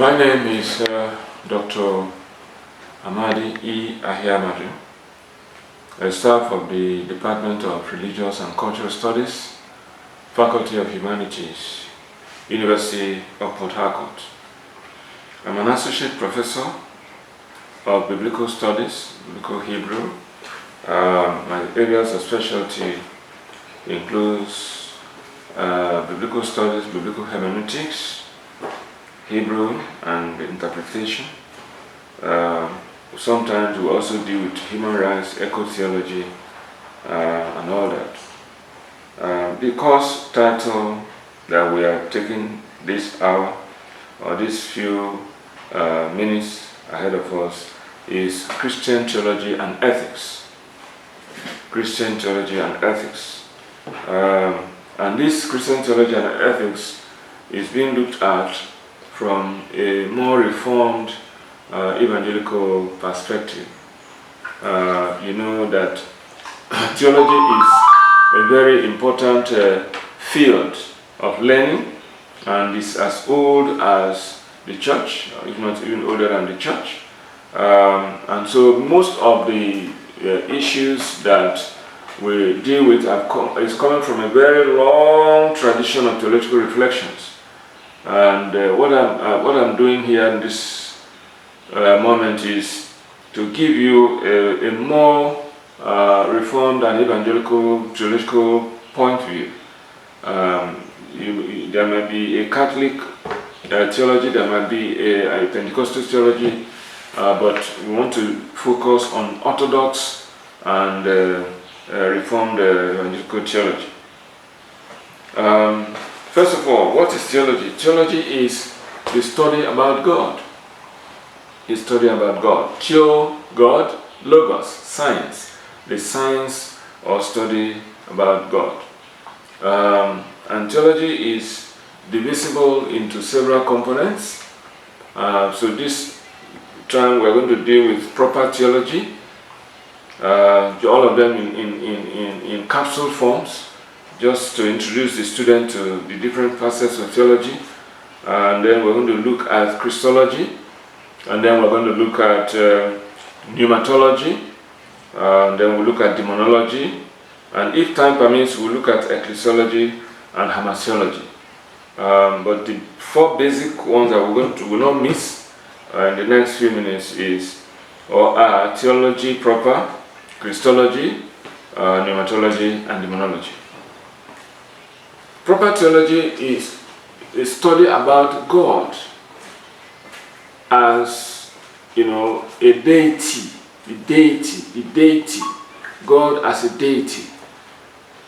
My name is Dr. Ahiamadu, a staff of the Department of Religious and Cultural Studies, Faculty of Humanities, University of Port Harcourt. I'm an associate professor of Biblical Studies, Biblical Hebrew. My areas of specialty includes Biblical Studies, Biblical Hermeneutics, Hebrew and interpretation. Sometimes we also deal with human rights, eco-theology, and all that. The course title that we are taking this hour, or these few minutes ahead of us, is Christian Theology and Ethics. Christian Theology and Ethics. And this Christian Theology and Ethics is being looked at from a more reformed evangelical perspective. You know that theology is a very important field of learning, and is as old as the church, if not even older than the church. And so most of the issues that we deal with is coming from a very long tradition of theological reflections. And what I'm doing here in this moment is to give you a more reformed and evangelical theological point of view. There may be a Catholic theology, there might be a Pentecostal theology, but we want to focus on Orthodox and reformed evangelical theology. First of all, what is theology? Theology is the study about God. It's study about God. Theo, God, logos, science. The science or study about God. And theology is divisible into several components. So this time we're going to deal with proper theology. All of them in capsule forms, just to introduce the student to the different facets of theology. And then we're going to look at Christology, and then we're going to look at pneumatology, and then we'll look at demonology, and if time permits, we'll look at ecclesiology and hamartiology. But the four basic ones that we'll not miss in the next few minutes are theology proper, Christology, pneumatology, and demonology. Proper theology is a study about God as, a deity, God as a deity,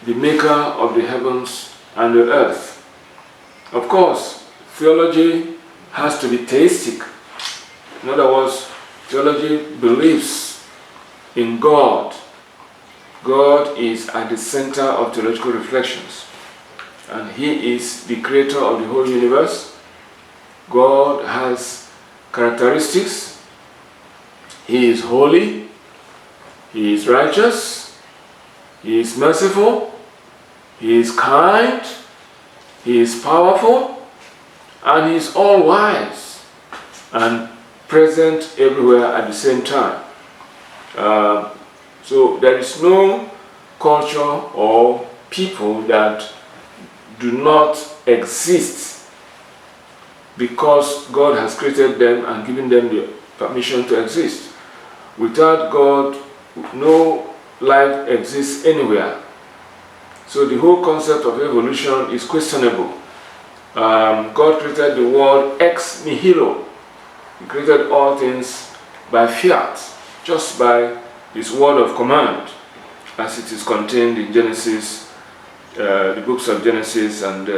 the maker of the heavens and the earth. Of course, theology has to be theistic. In other words, theology believes in God. God is at the center of theological reflections, and He is the creator of the whole universe. God has characteristics. He is holy, He is righteous, He is merciful, He is kind, He is powerful, and He is all-wise and present everywhere at the same time. So there is no culture or people that do not exist because God has created them and given them the permission to exist. Without God, no life exists anywhere. So the whole concept of evolution is questionable. God created the world ex nihilo. He created all things by fiat, just by His word of command, as it is contained in Genesis, the books of Genesis and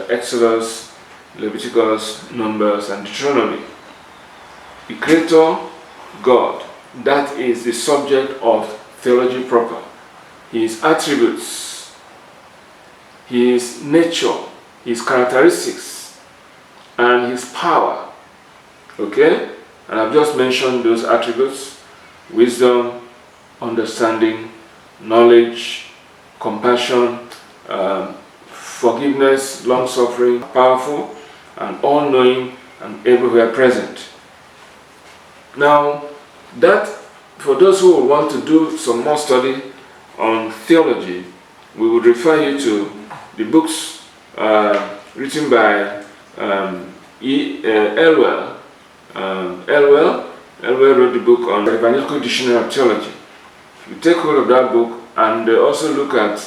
Exodus, Leviticus, Numbers, and Deuteronomy. The Creator, God, that is the subject of theology proper. His attributes, His nature, His characteristics, and His power. Okay? And I've just mentioned those attributes: wisdom, understanding, knowledge, compassion, forgiveness, long-suffering, powerful, and all-knowing, and everywhere present. Now, that for those who would want to do some more study on theology, we would refer you to the books written by Elwell. Elwell wrote the book on the Evangelical Dictionary of Theology. You take hold of that book and also look at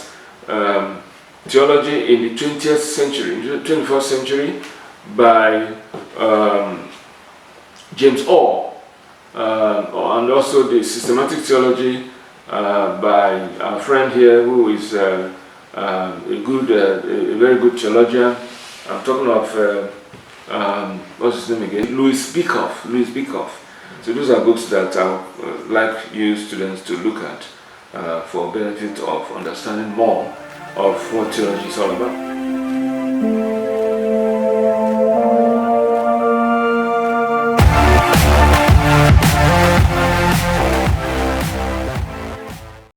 theology in the 20th century, 21st century by James Orr, and also the systematic theology by our friend here, who is a very good theologian. I'm talking of what's his name again? Louis Bickoff. So those are books that I would like you students to look at for benefit of understanding more of what theology is all about.